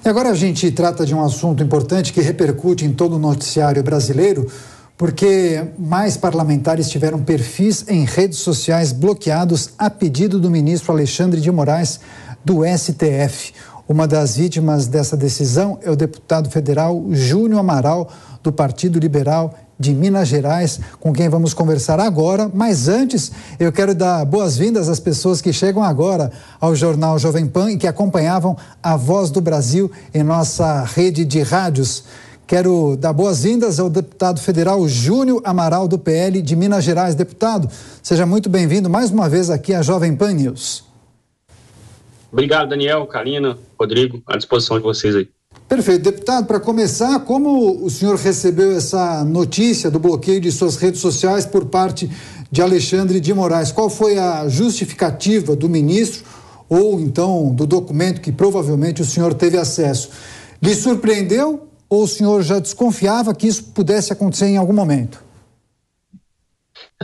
E agora a gente trata de um assunto importante que repercute em todo o noticiário brasileiro, porque mais parlamentares tiveram perfis em redes sociais bloqueados a pedido do ministro Alexandre de Moraes, do STF. Uma das vítimas dessa decisão é o deputado federal Júnior Amaral, do Partido Liberal de Minas Gerais, com quem vamos conversar agora. Mas antes, eu quero dar boas-vindas às pessoas que chegam agora ao Jornal Jovem Pan e que acompanhavam a Voz do Brasil em nossa rede de rádios. Quero dar boas-vindas ao deputado federal Júnior Amaral, do PL de Minas Gerais. Deputado, seja muito bem-vindo mais uma vez aqui à Jovem Pan News. Obrigado, Daniel, Kalina, Rodrigo, à disposição de vocês aí. Perfeito. Deputado, para começar, como o senhor recebeu essa notícia do bloqueio de suas redes sociais por parte de Alexandre de Moraes? Qual foi a justificativa do ministro ou então do documento que provavelmente o senhor teve acesso? Lhe surpreendeu ou o senhor já desconfiava que isso pudesse acontecer em algum momento?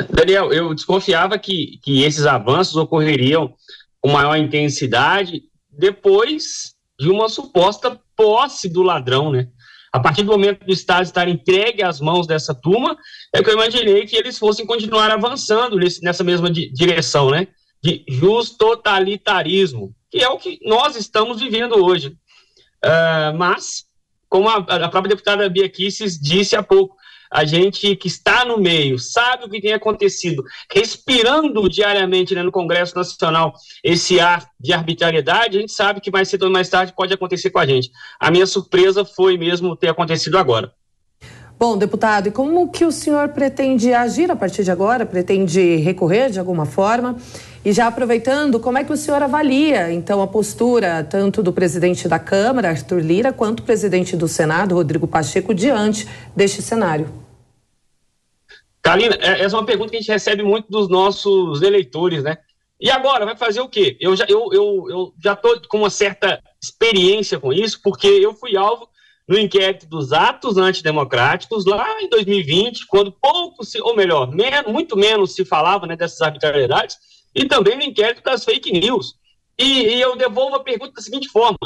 Daniel, eu desconfiava que esses avanços ocorreriam com maior intensidade depois de uma suposta posse do ladrão, né? A partir do momento do Estado estar entregue às mãos dessa turma, é que eu imaginei que eles fossem continuar avançando nessa mesma direção, né? De justotalitarismo, que é o que nós estamos vivendo hoje. Mas, como a própria deputada Bia Kicis disse há pouco, a gente que está no meio, sabe o que tem acontecido, respirando diariamente, né, no Congresso Nacional esse ar de arbitrariedade, a gente sabe que mais cedo ou mais tarde pode acontecer com a gente. A minha surpresa foi mesmo ter acontecido agora. Bom, deputado, e como que o senhor pretende agir a partir de agora? Pretende recorrer de alguma forma? E já aproveitando, como é que o senhor avalia, então, a postura tanto do presidente da Câmara, Arthur Lira, quanto do presidente do Senado, Rodrigo Pacheco, diante deste cenário? Kalina, essa é uma pergunta que a gente recebe muito dos nossos eleitores, né? E agora, vai fazer o quê? Eu já estou com uma certa experiência com isso, porque eu fui alvo no inquérito dos atos antidemocráticos lá em 2020, quando muito menos se falava, né, dessas arbitrariedades, e também no inquérito das fake news. E eu devolvo a pergunta da seguinte forma: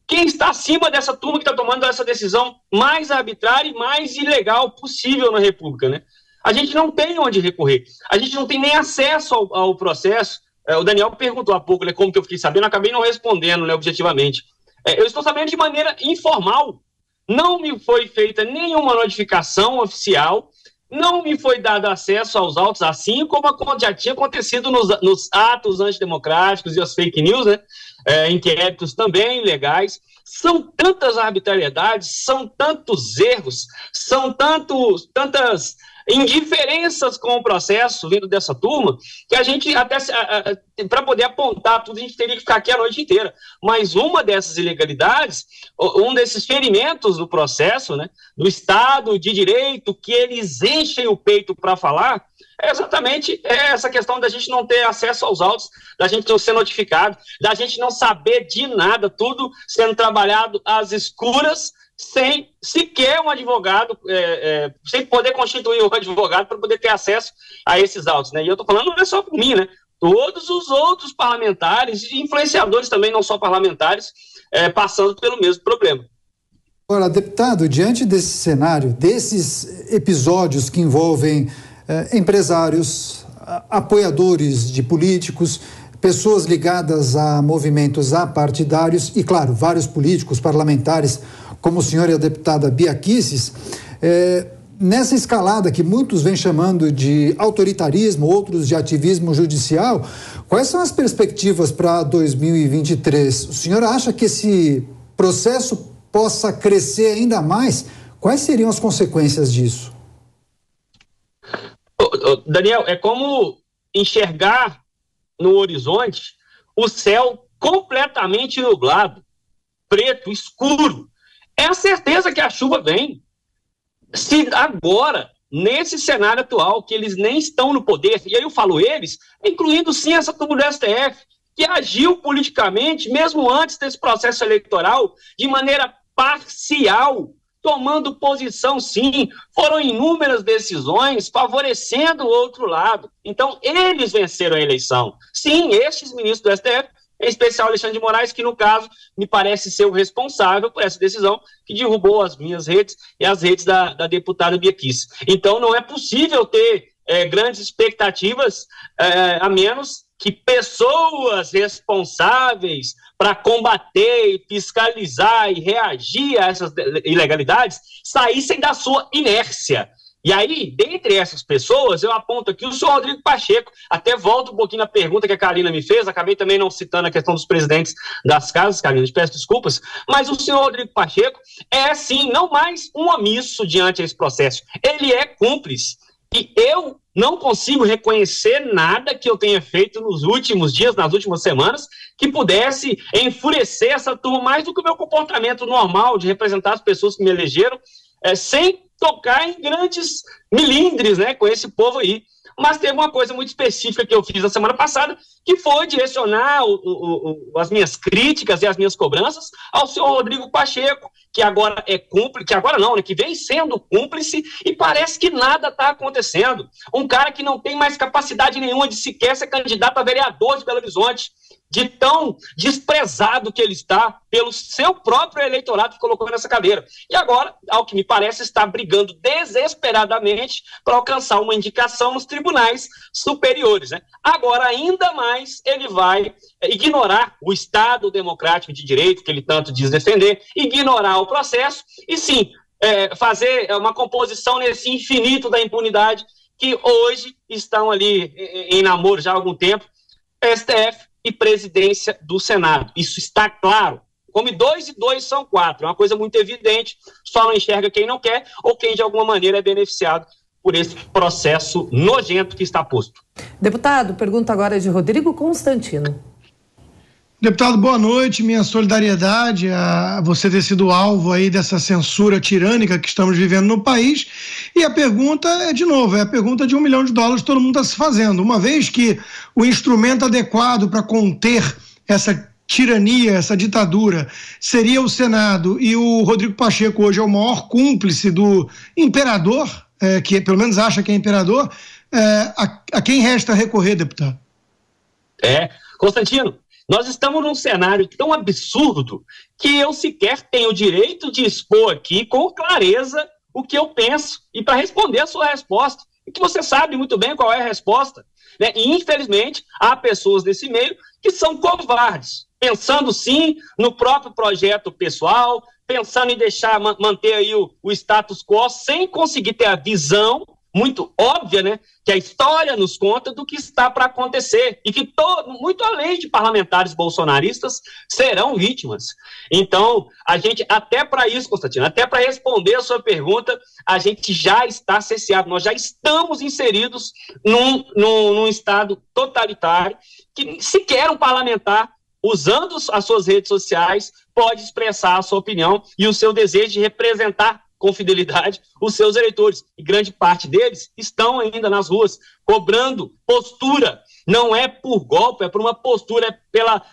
quem está acima dessa turma que está tomando essa decisão mais arbitrária e mais ilegal possível na República, né? A gente não tem onde recorrer, a gente não tem nem acesso ao processo. O Daniel perguntou há pouco, né, como que eu fiquei sabendo, acabei não respondendo, né, objetivamente. Eu estou sabendo de maneira informal, não me foi feita nenhuma notificação oficial, não me foi dado acesso aos autos, assim como já tinha acontecido nos atos antidemocráticos e as fake news, né? Inquéritos também ilegais. São tantas arbitrariedades, são tantos erros, são tantas indiferenças com o processo vindo dessa turma, que a gente até, para poder apontar tudo, a gente teria que ficar aqui a noite inteira. Mas uma dessas ilegalidades, um desses ferimentos do processo, né, do Estado de Direito, que eles enchem o peito para falar, é exatamente essa questão da gente não ter acesso aos autos, da gente não ser notificado, da gente não saber de nada, tudo sendo trabalhado às escuras, sem sequer um advogado, sem poder constituir um advogado para poder ter acesso a esses autos, né? E eu estou falando não é só por mim, né? Todos os outros parlamentares e influenciadores também, não só parlamentares, passando pelo mesmo problema. Agora, deputado, diante desse cenário, desses episódios que envolvem empresários, apoiadores de políticos, pessoas ligadas a movimentos apartidários e, claro, vários políticos, parlamentares, como o senhor e a deputada Bia Kicis, nessa escalada que muitos vêm chamando de autoritarismo, outros de ativismo judicial, quais são as perspectivas para 2023? O senhor acha que esse processo possa crescer ainda mais? Quais seriam as consequências disso? Daniel, é como enxergar no horizonte o céu completamente nublado, preto, escuro. É a certeza que a chuva vem. Se agora, nesse cenário atual, que eles nem estão no poder, e aí eu falo eles, incluindo sim essa turma do STF, que agiu politicamente, mesmo antes desse processo eleitoral, de maneira parcial, tomando posição sim, foram inúmeras decisões favorecendo o outro lado. Então, eles venceram a eleição. Sim, estes ministros do STF, em especial Alexandre de Moraes, que no caso me parece ser o responsável por essa decisão que derrubou as minhas redes e as redes da deputada Bia Kicis. Então não é possível ter grandes expectativas, a menos que pessoas responsáveis para combater, fiscalizar e reagir a essas ilegalidades saíssem da sua inércia. E aí, dentre essas pessoas, eu aponto aqui o senhor Rodrigo Pacheco. Até volto um pouquinho na pergunta que a Karina me fez, acabei também não citando a questão dos presidentes das casas, Karina, te peço desculpas, mas o senhor Rodrigo Pacheco é, sim, não mais um omisso diante desse processo, ele é cúmplice. E eu não consigo reconhecer nada que eu tenha feito nos últimos dias, nas últimas semanas, que pudesse enfurecer essa turma mais do que o meu comportamento normal de representar as pessoas que me elegeram, sem tocar em grandes milindres, né, com esse povo aí. Mas teve uma coisa muito específica que eu fiz na semana passada, que foi direcionar as minhas críticas e as minhas cobranças ao senhor Rodrigo Pacheco, que agora é cúmplice, que agora não, né, que vem sendo cúmplice e parece que nada está acontecendo. Um cara que não tem mais capacidade nenhuma de sequer ser candidato a vereador de Belo Horizonte, de tão desprezado que ele está pelo seu próprio eleitorado que colocou nessa cadeira. E agora, ao que me parece, está brigando desesperadamente para alcançar uma indicação nos tribunais superiores, né? Agora, ainda mais, ele vai ignorar o Estado democrático de direito, que ele tanto diz defender, ignorar o processo e, sim, fazer uma composição nesse infinito da impunidade que hoje estão ali em namoro já há algum tempo, STF e presidência do Senado. Isso está claro. Como 2 e 2 são 4. É uma coisa muito evidente, só não enxerga quem não quer ou quem de alguma maneira é beneficiado por esse processo nojento que está posto. Deputado, pergunta agora de Rodrigo Constantino. Deputado, boa noite, minha solidariedade a você ter sido alvo aí dessa censura tirânica que estamos vivendo no país. E a pergunta é, de novo, a pergunta de $1 milhão que todo mundo está se fazendo. Uma vez que o instrumento adequado para conter essa tirania, essa ditadura, seria o Senado, e o Rodrigo Pacheco hoje é o maior cúmplice do imperador, que pelo menos acha que é imperador, a quem resta recorrer, deputado? Constantino, nós estamos num cenário tão absurdo que eu sequer tenho o direito de expor aqui com clareza o que eu penso e para responder a sua resposta, e que você sabe muito bem qual é a resposta, né? E infelizmente há pessoas nesse meio que são covardes, pensando sim no próprio projeto pessoal, pensando em manter aí o status quo sem conseguir ter a visão muito óbvia, né, que a história nos conta do que está para acontecer e que muito além de parlamentares bolsonaristas serão vítimas. Então, a gente, até para isso, Constantino, até para responder a sua pergunta, a gente já está cerceado, nós já estamos inseridos num estado totalitário que sequer um parlamentar, usando as suas redes sociais, pode expressar a sua opinião e o seu desejo de representar com fidelidade os seus eleitores, e grande parte deles estão ainda nas ruas, cobrando postura, não é por golpe, é por uma postura, é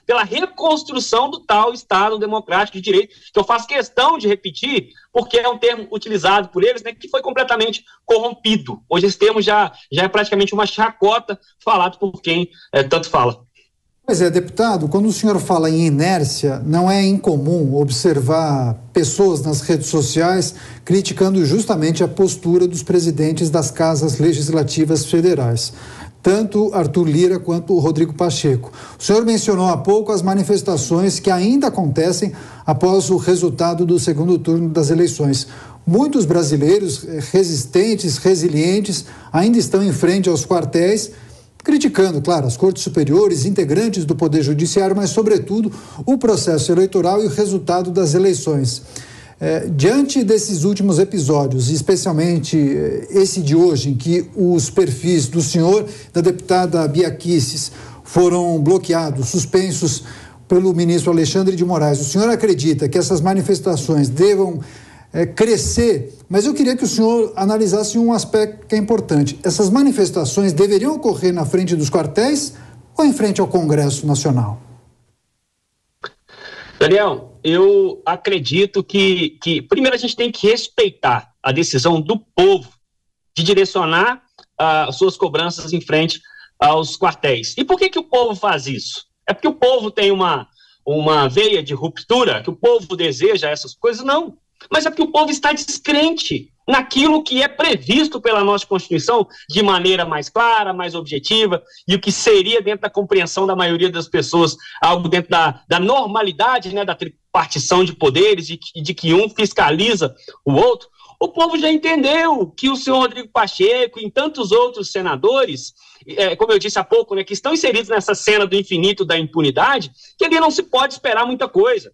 pela reconstrução do tal Estado democrático de direito, que eu faço questão de repetir, porque é um termo utilizado por eles, né, que foi completamente corrompido. Hoje esse termo já é praticamente uma chacota falado por quem tanto fala. Pois é, deputado, quando o senhor fala em inércia, não é incomum observar pessoas nas redes sociais criticando justamente a postura dos presidentes das casas legislativas federais, tanto Arthur Lira quanto o Rodrigo Pacheco. O senhor mencionou há pouco as manifestações que ainda acontecem após o resultado do segundo turno das eleições. Muitos brasileiros resistentes, resilientes, ainda estão em frente aos quartéis, criticando, claro, as cortes superiores, integrantes do Poder Judiciário, mas, sobretudo, o processo eleitoral e o resultado das eleições. Diante desses últimos episódios, especialmente esse de hoje, em que os perfis do senhor e da deputada Bia Kicis foram bloqueados, suspensos pelo ministro Alexandre de Moraes, o senhor acredita que essas manifestações devam crescer? Mas eu queria que o senhor analisasse um aspecto que é importante. Essas manifestações deveriam ocorrer na frente dos quartéis ou em frente ao Congresso Nacional? Daniel, eu acredito que primeiro a gente tem que respeitar a decisão do povo de direcionar suas cobranças em frente aos quartéis. E por que o povo faz isso? É porque o povo tem uma veia de ruptura, que o povo deseja essas coisas? Não. Mas é porque o povo está descrente naquilo que é previsto pela nossa Constituição de maneira mais clara, mais objetiva, e o que seria dentro da compreensão da maioria das pessoas, algo dentro da normalidade, né, da tripartição de poderes, de que um fiscaliza o outro. O povo já entendeu que o senhor Rodrigo Pacheco e tantos outros senadores, como eu disse há pouco, né, que estão inseridos nessa cena do infinito da impunidade, que ali não se pode esperar muita coisa.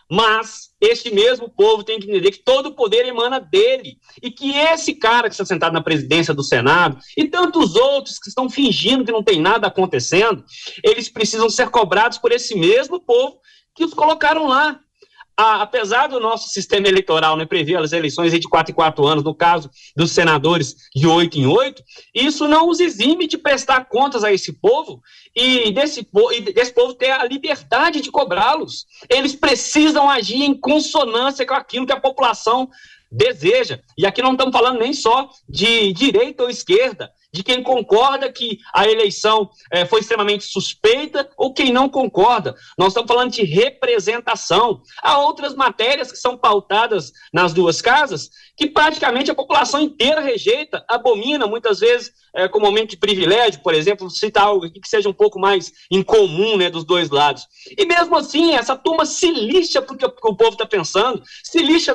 Mas este mesmo povo tem que entender que todo o poder emana dele e que esse cara que está sentado na presidência do Senado e tantos outros que estão fingindo que não tem nada acontecendo, eles precisam ser cobrados por esse mesmo povo que os colocaram lá. Apesar do nosso sistema eleitoral, né, prever as eleições de 4 em 4 anos, no caso dos senadores de 8 em 8, isso não os exime de prestar contas a esse povo e desse povo ter a liberdade de cobrá-los. Eles precisam agir em consonância com aquilo que a população deseja. E aqui não estamos falando nem só de direita ou esquerda, de quem concorda que a eleição foi extremamente suspeita ou quem não concorda. Nós estamos falando de representação. Há outras matérias que são pautadas nas duas casas que praticamente a população inteira rejeita, abomina, muitas vezes com momento de privilégio, por exemplo, citar algo que seja um pouco mais incomum, né, dos dois lados. E mesmo assim, essa turma se lixa porque o povo está pensando, se lixa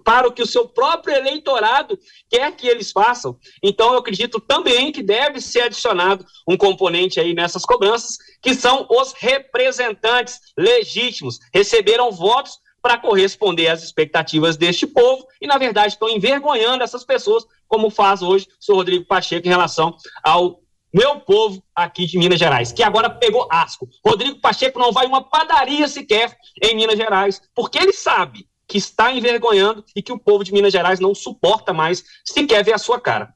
para o que o seu próprio eleitorado quer que eles façam. Então, eu acredito também que deve ser adicionado um componente aí nessas cobranças, que são os representantes legítimos, receberam votos para corresponder às expectativas deste povo e, na verdade, estão envergonhando essas pessoas, como faz hoje o senhor Rodrigo Pacheco em relação ao meu povo aqui de Minas Gerais, que agora pegou asco. Rodrigo Pacheco não vai uma padaria sequer em Minas Gerais, porque ele sabe que está envergonhando e que o povo de Minas Gerais não suporta mais sequer ver a sua cara.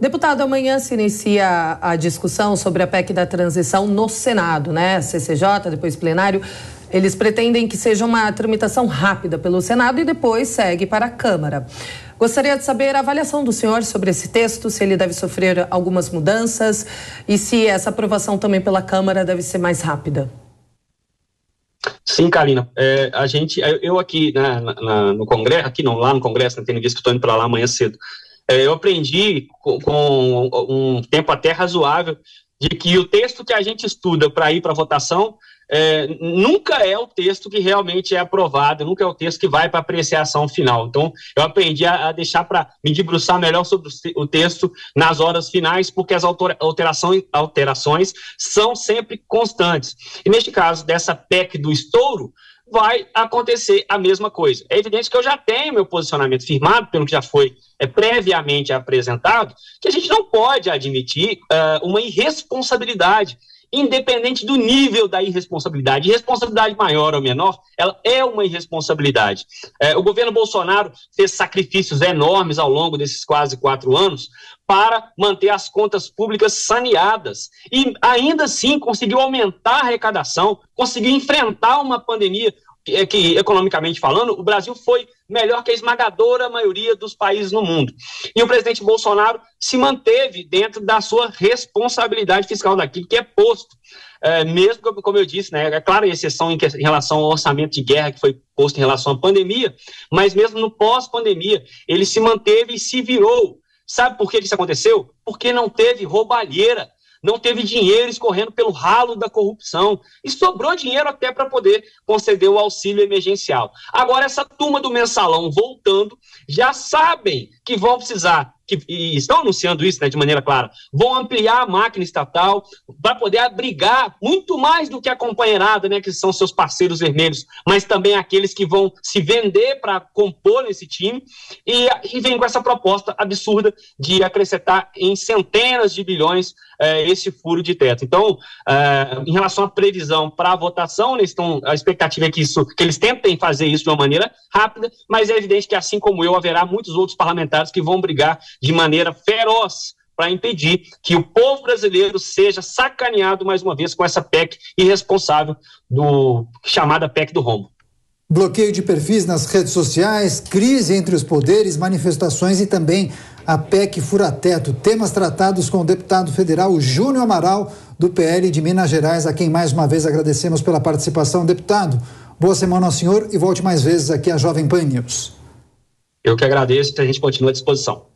Deputado, amanhã se inicia a discussão sobre a PEC da transição no Senado, né? CCJ, depois plenário. Eles pretendem que seja uma tramitação rápida pelo Senado e depois segue para a Câmara. Gostaria de saber a avaliação do senhor sobre esse texto, se ele deve sofrer algumas mudanças e se essa aprovação também pela Câmara deve ser mais rápida. Sim, Karina. Eu aqui no Congresso, lá no Congresso, tendo visto que estou indo para lá amanhã cedo, eu aprendi com um tempo até razoável de que o texto que a gente estuda para ir para a votação nunca é o texto que realmente é aprovado, nunca é o texto que vai para a apreciação final. Então, eu aprendi a deixar para me debruçar melhor sobre o texto nas horas finais, porque as alterações são sempre constantes. E neste caso, dessa PEC do estouro, vai acontecer a mesma coisa. É evidente que eu já tenho meu posicionamento firmado, pelo que já foi previamente apresentado, que a gente não pode admitir uma irresponsabilidade, independente do nível da irresponsabilidade. Irresponsabilidade maior ou menor, ela é uma irresponsabilidade. O governo Bolsonaro fez sacrifícios enormes ao longo desses quase 4 anos para manter as contas públicas saneadas e ainda assim conseguiu aumentar a arrecadação, conseguiu enfrentar uma pandemia que, economicamente falando, o Brasil foi melhor que a esmagadora maioria dos países no mundo. E o presidente Bolsonaro se manteve dentro da sua responsabilidade fiscal, daquilo que é posto. Mesmo, como eu disse, né, é claro a exceção em relação ao orçamento de guerra que foi posto em relação à pandemia, mas mesmo no pós-pandemia, ele se manteve e se virou. Sabe por que isso aconteceu? Porque não teve roubalheira, não teve dinheiro escorrendo pelo ralo da corrupção e sobrou dinheiro até para poder conceder o auxílio emergencial. Agora, essa turma do mensalão voltando, já sabem que vão precisar, e estão anunciando isso, né, de maneira clara, vão ampliar a máquina estatal para poder abrigar muito mais do que a companheirada, né, que são seus parceiros vermelhos, mas também aqueles que vão se vender para compor nesse time, e vem com essa proposta absurda de acrescentar em centenas de bilhões esse furo de teto. Então, em relação à previsão para a votação, a expectativa é que eles tentem fazer isso de uma maneira rápida, mas é evidente que, assim como eu, haverá muitos outros parlamentares que vão brigar de maneira feroz para impedir que o povo brasileiro seja sacaneado mais uma vez com essa PEC irresponsável chamada PEC do rombo. Bloqueio de perfis nas redes sociais, crise entre os poderes, manifestações e também a PEC Fura-Teto. Temas tratados com o deputado federal Júnior Amaral, do PL de Minas Gerais, a quem mais uma vez agradecemos pela participação. Deputado, boa semana ao senhor e volte mais vezes aqui à Jovem Pan News. Eu que agradeço e a gente continua à disposição.